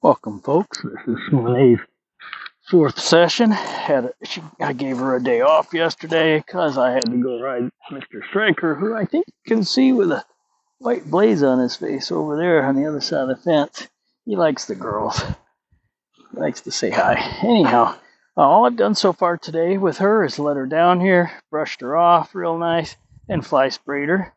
Welcome, folks. This is Monet's fourth session. I gave her a day off yesterday because I had to go ride Mr. Striker, who I think you can see with a white blaze on his face over there on the other side of the fence. He likes the girls. He likes to say hi. Anyhow, all I've done so far today with her is let her down here, brushed her off real nice, and fly sprayed her.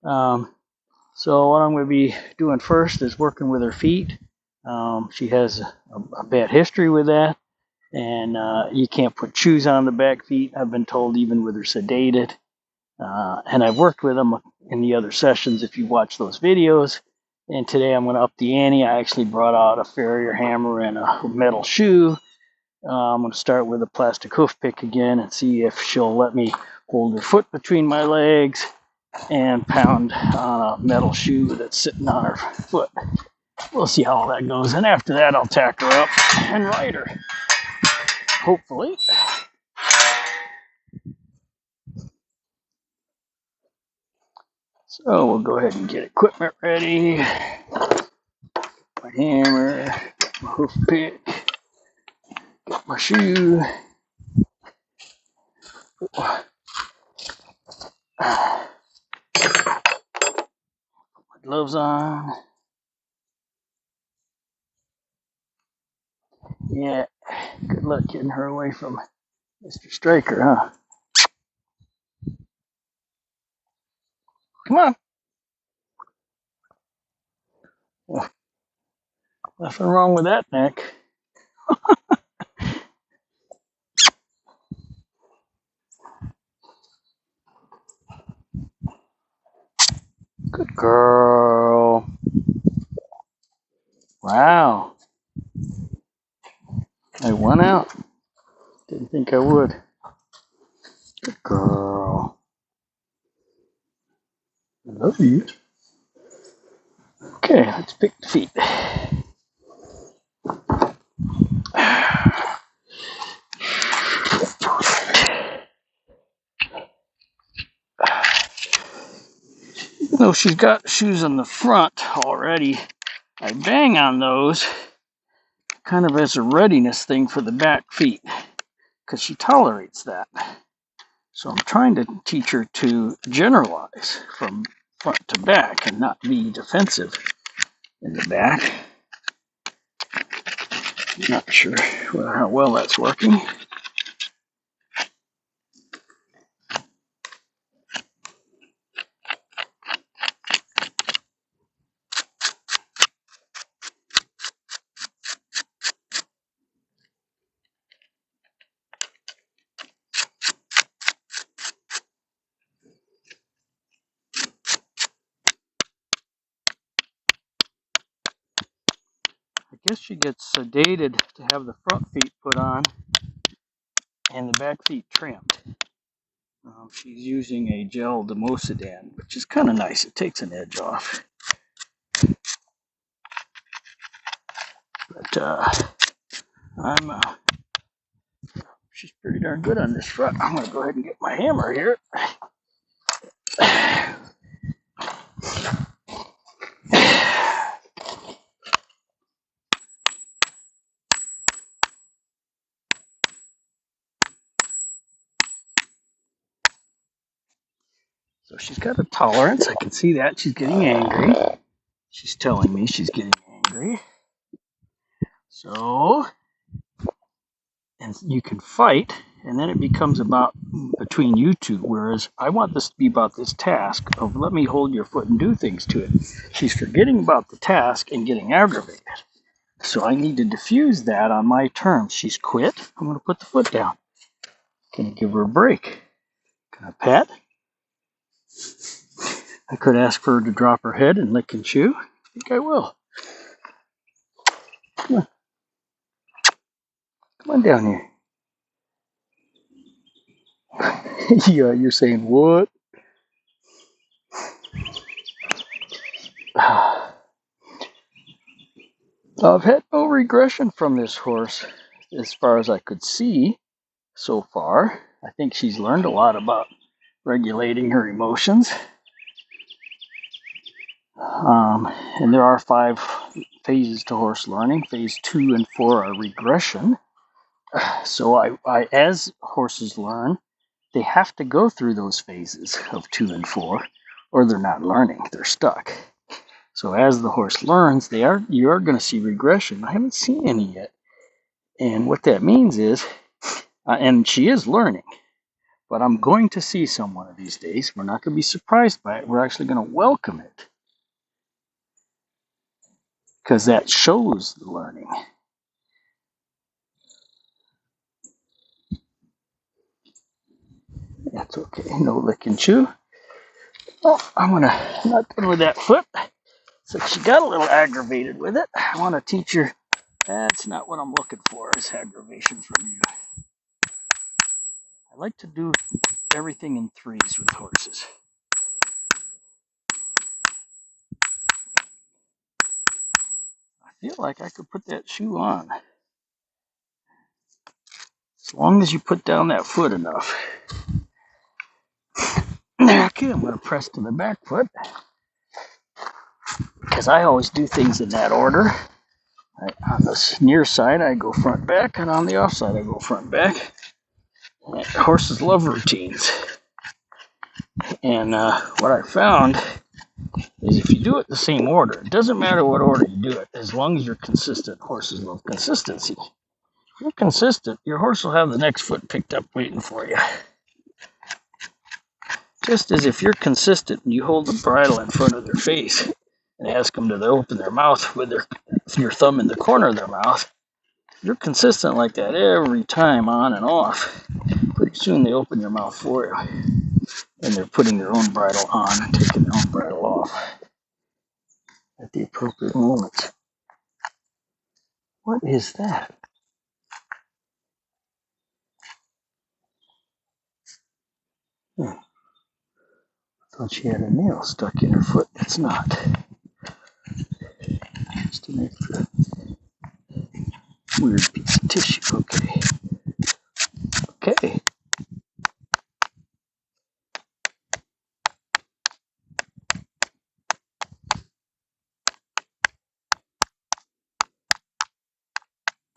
So what I'm going to be doing first is working with her feet. She has a bad history with that, and you can't put shoes on the back feet. I've been told even with her sedated, and I've worked with them in the other sessions if you watch those videos. And today I'm going to up the ante. I actually brought out a farrier hammer and a metal shoe. I'm going to start with a plastic hoof pick again and see if she'll let me hold her foot between my legs and pound on a metal shoe that's sitting on her foot. We'll see how that goes, and after that I'll tack her up and ride her, hopefully. So we'll go ahead and get equipment ready. My hammer, my hoof pick, get my shoe. Put my gloves on. Yeah, good luck getting her away from Mr. Striker, huh? Come on. Well, nothing wrong with that neck. Good girl. Wow. I won out. Didn't think I would. Good girl. I love you. Okay, let's pick the feet. Even though she's got shoes on the front already, I bang on those kind of as a readiness thing for the back feet because she tolerates that. So I'm trying to teach her to generalize from front to back and not be defensive in the back. Not sure how well that's working. I guess she gets sedated to have the front feet put on and the back feet trimmed. She's using a gel Demosidan, which is kind of nice. It takes an edge off. But she's pretty darn good on this front. I'm going to go ahead and get my hammer here. So she's got a tolerance. I can see that. She's getting angry. She's telling me she's getting angry. So, and you can fight, and then it becomes about between you two, whereas I want this to be about this task of let me hold your foot and do things to it. She's forgetting about the task and getting aggravated. So I need to diffuse that on my terms. She's quit. I'm going to put the foot down. Can I give her a break? Can I pet? I could ask her to drop her head and lick and chew. I think I will. Come on. Come on down here. Yeah, you're saying what? I've had no regression from this horse as far as I could see so far. I think she's learned a lot about regulating her emotions. And there are 5 phases to horse learning. Phase 2 and 4 are regression. So as horses learn, they have to go through those phases of 2 and 4, or they're not learning. They're stuck. So as the horse learns, you are going to see regression. I haven't seen any yet. And what that means is, and she is learning, but I'm going to see some one of these days. We're not going to be surprised by it. We're actually going to welcome it, because that shows the learning. That's okay. No lick and chew. Oh, I'm not done with that foot. So she got a little aggravated with it. I want to teach her. That's not what I'm looking for, is aggravation from you. I like to do everything in 3s with horses. I feel like I could put that shoe on, as long as you put down that foot enough. Okay, I'm going to press to the back foot, because I always do things in that order. On the near side, I go front back, and on the off side, I go front back. And horses love routines. And what I found is if you do it the same order, it doesn't matter what order you do it, as long as you're consistent. Horses love consistency. If you're consistent, your horse will have the next foot picked up waiting for you. Just as if you're consistent and you hold the bridle in front of their face and ask them to open their mouth with your thumb in the corner of their mouth, if you're consistent like that every time, on and off, pretty soon they open their mouth for you. And they're putting their own bridle on and taking their own bridle off at the appropriate moments. What is that? I thought she had a nail stuck in her foot. It's not. Just an extra weird piece of tissue. Okay. Okay.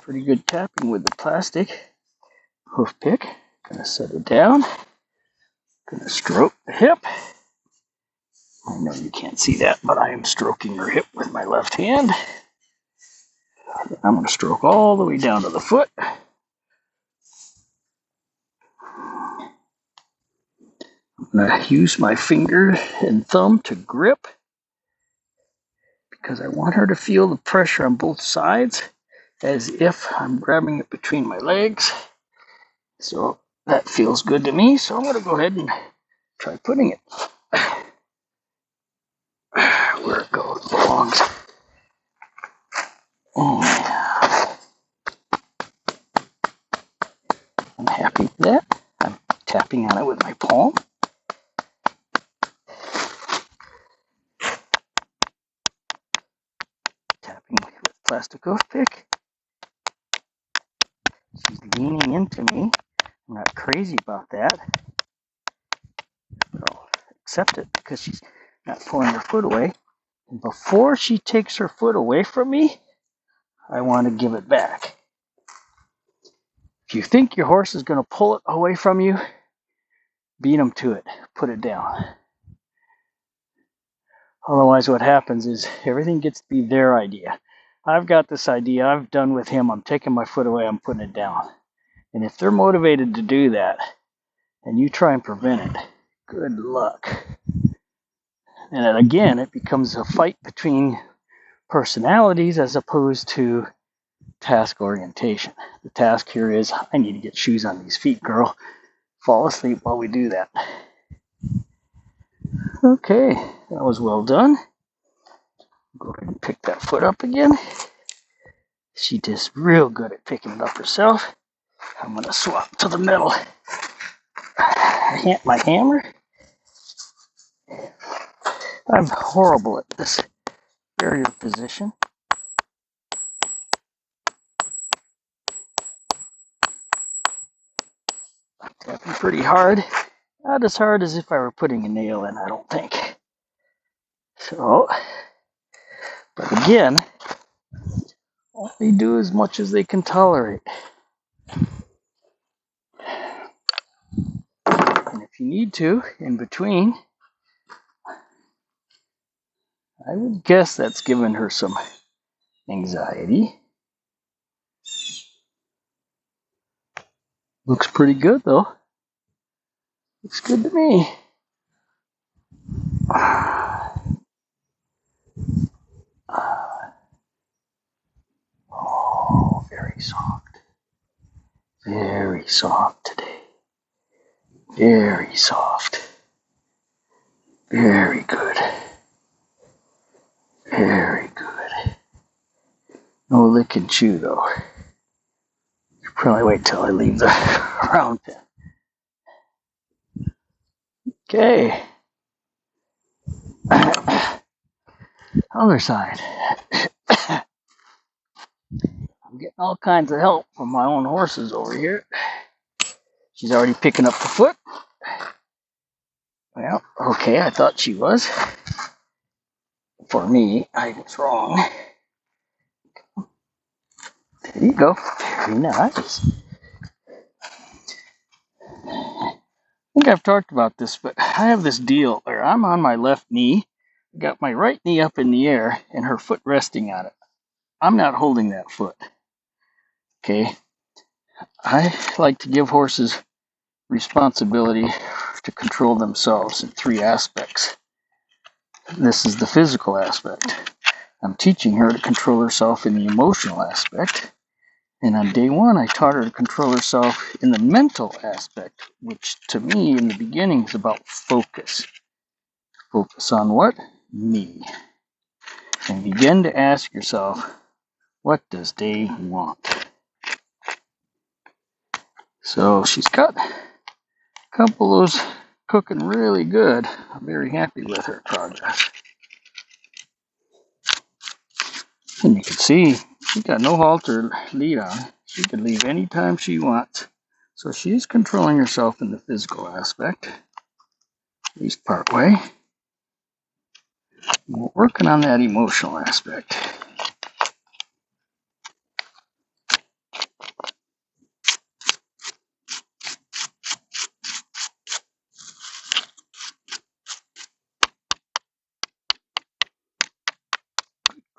Pretty good tapping with the plastic hoof pick. Gonna set it down. Gonna stroke the hip. I know you can't see that, but I am stroking her hip with my left hand. I'm gonna stroke all the way down to the foot. I'm gonna use my finger and thumb to grip, because I want her to feel the pressure on both sides as if I'm grabbing it between my legs. So that feels good to me. So I'm going to go ahead and try putting it where it belongs. And I'm happy with that. I'm tapping on it with my palm. Tapping with plastic hoof pick. She's leaning into me. I'm not crazy about that, but I'll accept it because she's not pulling her foot away. And before she takes her foot away from me, I want to give it back. If you think your horse is going to pull it away from you, beat them to it. Put it down. Otherwise, what happens is everything gets to be their idea. I've got this idea. I've done with him. I'm taking my foot away. I'm putting it down. And if they're motivated to do that, and you try and prevent it, good luck. And again, it becomes a fight between personalities as opposed to task orientation. The task here is, I need to get shoes on these feet, girl. Fall asleep while we do that. Okay, that was well done. Go ahead and pick that foot up again. She does real good at picking it up herself. I'm going to swap to the middle. My hammer. I'm horrible at this barrier position. I'm tapping pretty hard. Not as hard as if I were putting a nail in, I don't think. So, but again, only do as much as they can tolerate. And if you need to, in between, I would guess that's given her some anxiety. Looks pretty good though. Looks good to me. Oh, very soft. Very soft today. Very soft. Very good. Very good. No lick and chew though. Should probably wait till I leave the round pin. Okay. Other side. I'm getting all kinds of help from my own horses over here. She's already picking up the foot. Well, okay, I thought she was. For me, I was wrong. There you go. Very nice. I think I've talked about this, but I have this deal where I'm on my left knee. I got my right knee up in the air and her foot resting on it. I'm not holding that foot. Okay? I like to give horses responsibility to control themselves in 3 aspects. This is the physical aspect. I'm teaching her to control herself in the emotional aspect. And on day 1, I taught her to control herself in the mental aspect, which to me in the beginning is about focus. Focus on what? Me. And begin to ask yourself, what does Dave want? So she's got a couple of those cooking really good. I'm very happy with her progress. And you can see she's got no halter lead on. She can leave anytime she wants. So she's controlling herself in the physical aspect, at least part way. We're working on that emotional aspect.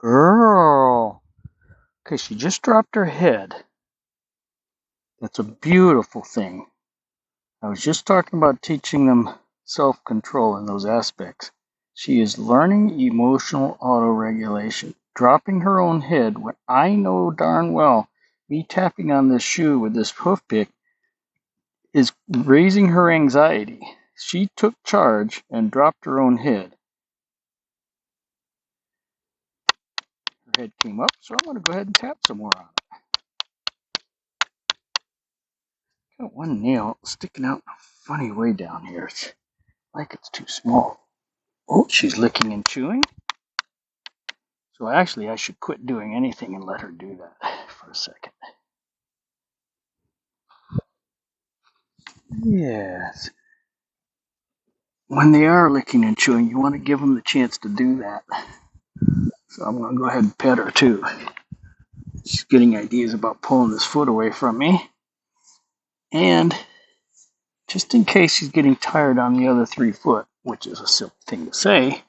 Girl. Okay, she just dropped her head. That's a beautiful thing. I was just talking about teaching them self-control in those aspects. She is learning emotional auto-regulation, dropping her own head when I know darn well me tapping on this shoe with this hoof pick is raising her anxiety. She took charge and dropped her own head. Her head came up, so I'm going to go ahead and tap some more on it. Got one nail sticking out in a funny way down here. It's like it's too small. Oh, she's licking and chewing. So actually, I should quit doing anything and let her do that for a second. Yes. When they are licking and chewing, you want to give them the chance to do that. So I'm going to go ahead and pet her too. She's getting ideas about pulling this foot away from me. And just in case she's getting tired on the other 3 foot, which is a silly thing to say, I'm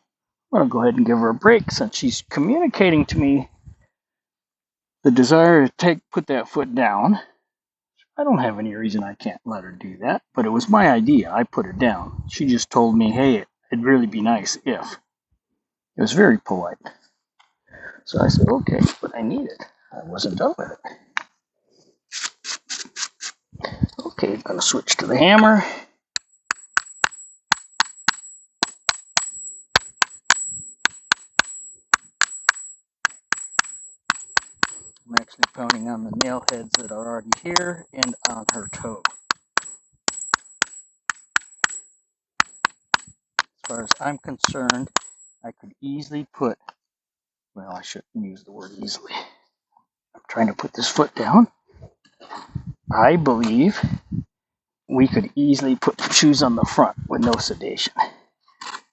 going to go ahead and give her a break since she's communicating to me the desire to put that foot down. I don't have any reason I can't let her do that, but it was my idea. I put her down. She just told me, hey, it'd really be nice if. It was very polite. So I said, okay, but I need it. I wasn't done with it. Okay, I'm going to switch to the hammer. I'm actually pounding on the nail heads that are already here and on her toe. As far as I'm concerned, I could easily put, well, I shouldn't use the word easily. I'm trying to put this foot down. I believe we could easily put shoes on the front with no sedation.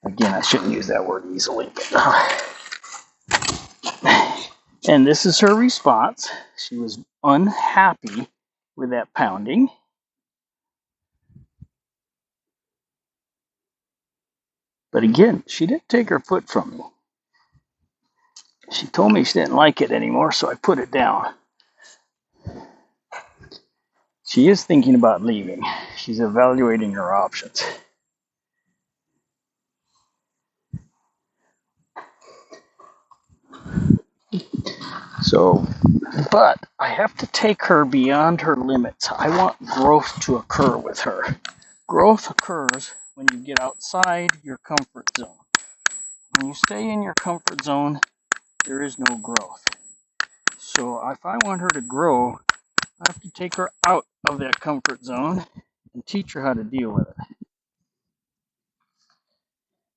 Again, I shouldn't use that word easily. And this is her response. She was unhappy with that pounding. But again, she didn't take her foot from me. She told me she didn't like it anymore, so I put it down. She is thinking about leaving. She's evaluating her options. So, but I have to take her beyond her limits. I want growth to occur with her. Growth occurs when you get outside your comfort zone. When you stay in your comfort zone, there is no growth. So if I want her to grow, I have to take her out of that comfort zone and teach her how to deal with it.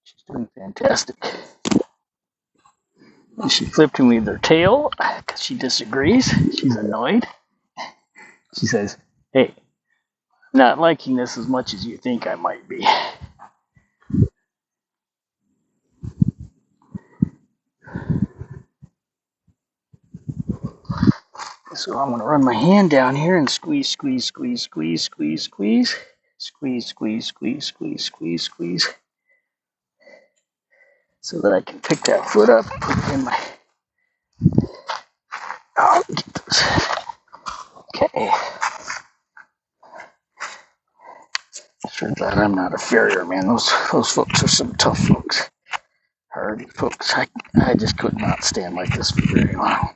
She's doing fantastic. And she flipped me with her tail because she disagrees. She's annoyed. She says, "Hey, I'm not liking this as much as you think I might be." So I'm going to run my hand down here and squeeze, squeeze, squeeze, squeeze, squeeze, squeeze, squeeze, squeeze, squeeze, squeeze, squeeze, squeeze, so that I can pick that foot up, put it in my. Oh, get this. Okay. Sure glad I'm not a farrier, man. Those folks are some tough folks. Hardy folks. I just could not stand like this for very long.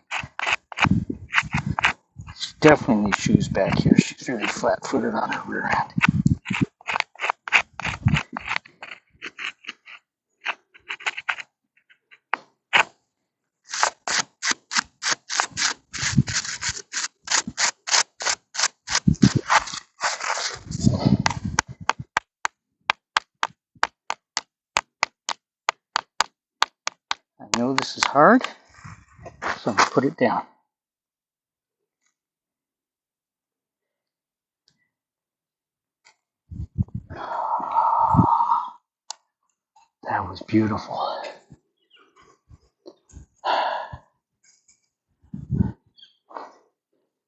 She definitely needs shoes back here. She's very flat-footed on her rear end. I know this is hard, so I'm going to put it down. That was beautiful.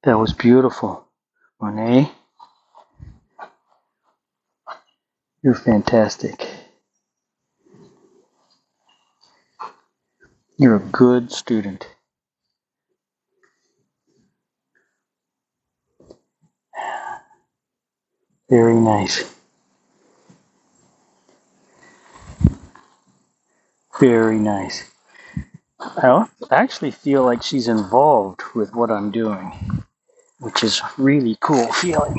That was beautiful. Monet, you're fantastic. You're a good student. Very nice. Very nice. I actually feel like she's involved with what I'm doing, which is really cool feeling.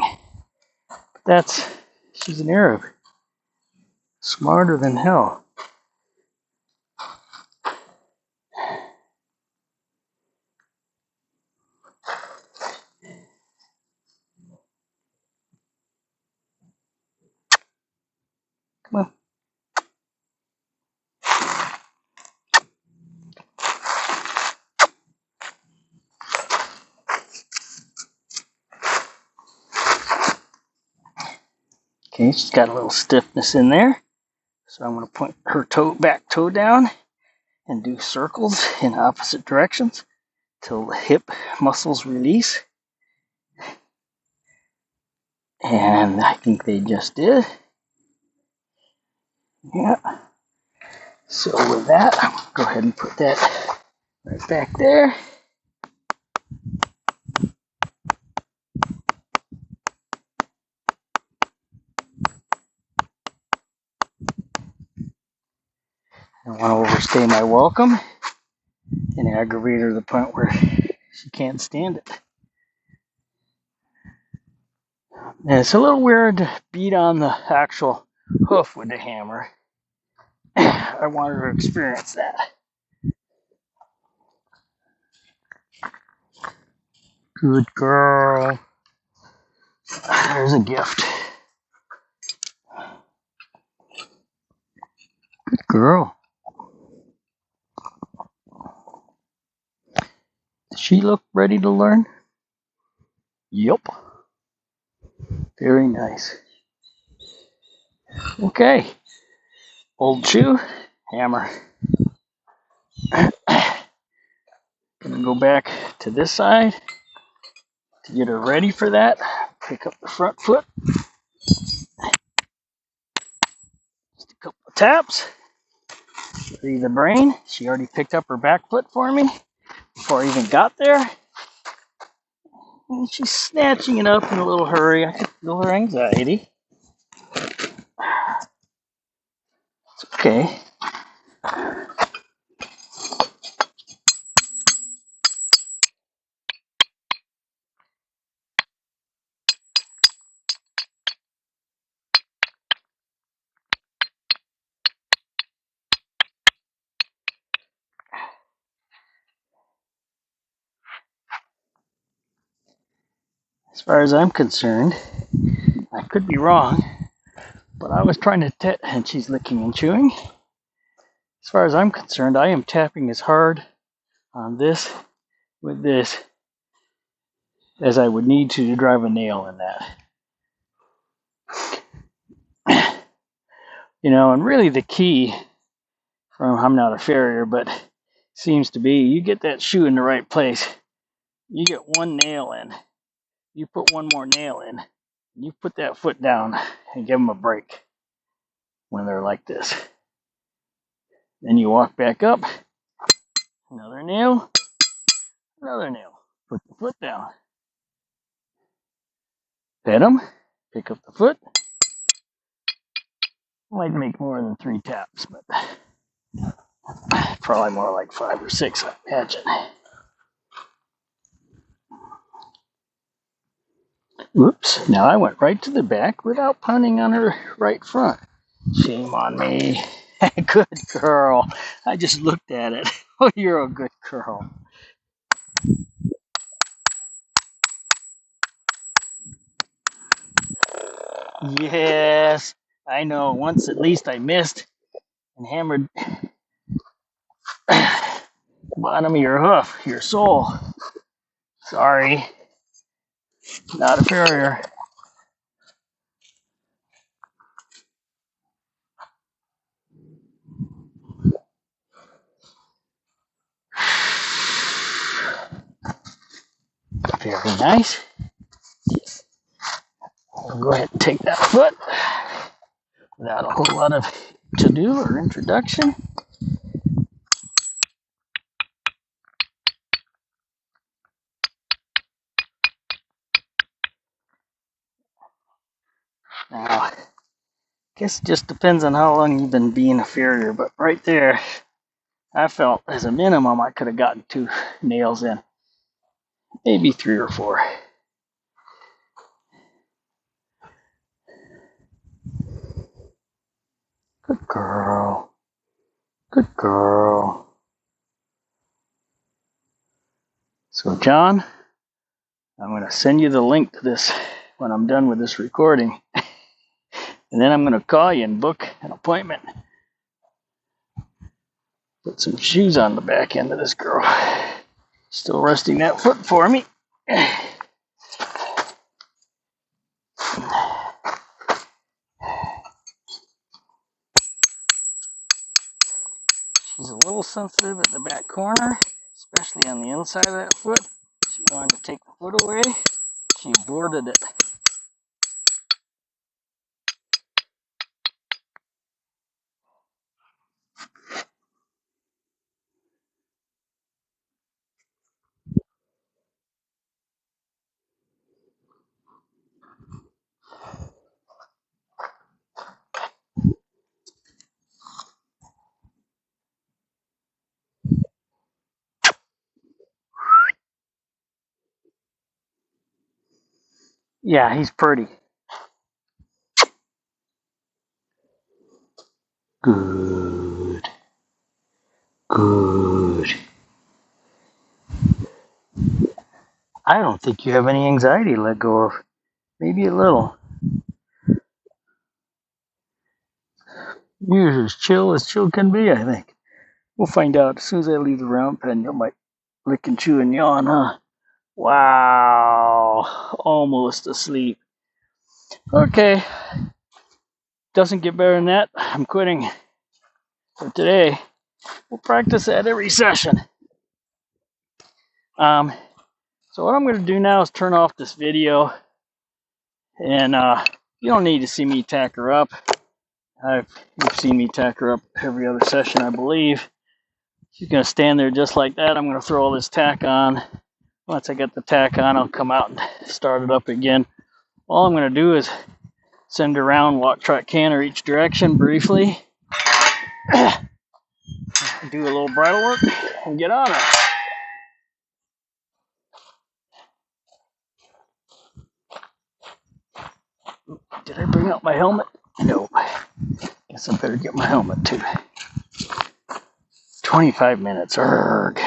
She's an Arab. Smarter than hell. Come on. Okay, she's got a little stiffness in there. So I'm going to point her back toe down and do circles in opposite directions till the hip muscles release. And I think they just did. Yeah. So with that, I'm going to go ahead and put that right back there. I don't want to overstay my welcome and aggravate her to the point where she can't stand it. And it's a little weird to beat on the actual hoof with the hammer. I want her to experience that. Good girl. There's a gift. Good girl. Does she look ready to learn? Yup. Very nice. Okay. Old shoe, hammer. Gonna go back to this side to get her ready for that. Pick up the front foot. Just a couple of taps. Free the brain. She already picked up her back foot for me before I even got there. And she's snatching it up in a little hurry. I can feel her anxiety. It's okay. As far as I'm concerned, I could be wrong, but I was trying to and she's licking and chewing. As far as I'm concerned, I am tapping as hard on this with this as I would need to drive a nail in that. And really the key from, I'm not a farrier, but seems to be, you get that shoe in the right place, you get one nail in, you put one more nail in, you put that foot down and give them a break when they're like this. Then you walk back up, another nail, put the foot down, pet them, pick up the foot. Might make more than 3 taps, but probably more like 5 or 6, I imagine. Oops, now I went right to the back without punting on her right front. Shame on me. Good girl. I just looked at it. Oh, you're a good girl. Yes, I know. Once at least I missed and hammered bottom of your hoof, your sole. Sorry, not a farrier. Very nice. We'll go ahead and take that foot without a whole lot of to-do or introduction. Now, I guess it just depends on how long you've been being a farrier, but right there, I felt as a minimum I could have gotten 2 nails in, maybe 3 or 4. Good girl. Good girl. So, John, I'm going to send you the link to this when I'm done with this recording. And then I'm going to call you and book an appointment. Put some shoes on the back end of this girl. Still resting that foot for me. She's a little sensitive at the back corner, especially on the inside of that foot. She wanted to take the foot away. She boarded it. Yeah, he's pretty. Good. Good. I don't think you have any anxiety to let go of. Maybe a little. You're as chill can be, I think. We'll find out as soon as I leave the round pen. You might lick and chew and yawn, huh? Wow. Almost asleep. Okay. Doesn't get better than that. I'm quitting. So today, we'll practice that every session. So what I'm going to do now is turn off this video, and you don't need to see me tack her up. You've seen me tack her up every other session, I believe. She's going to stand there just like that. I'm going to throw all this tack on. Once I get the tack on, I'll come out and start it up again. All I'm going to do is send her around, walk, trot, canter each direction briefly. Do a little bridle work and get on her. Did I bring out my helmet? No. Guess I better get my helmet too. 25 minutes. Urgh.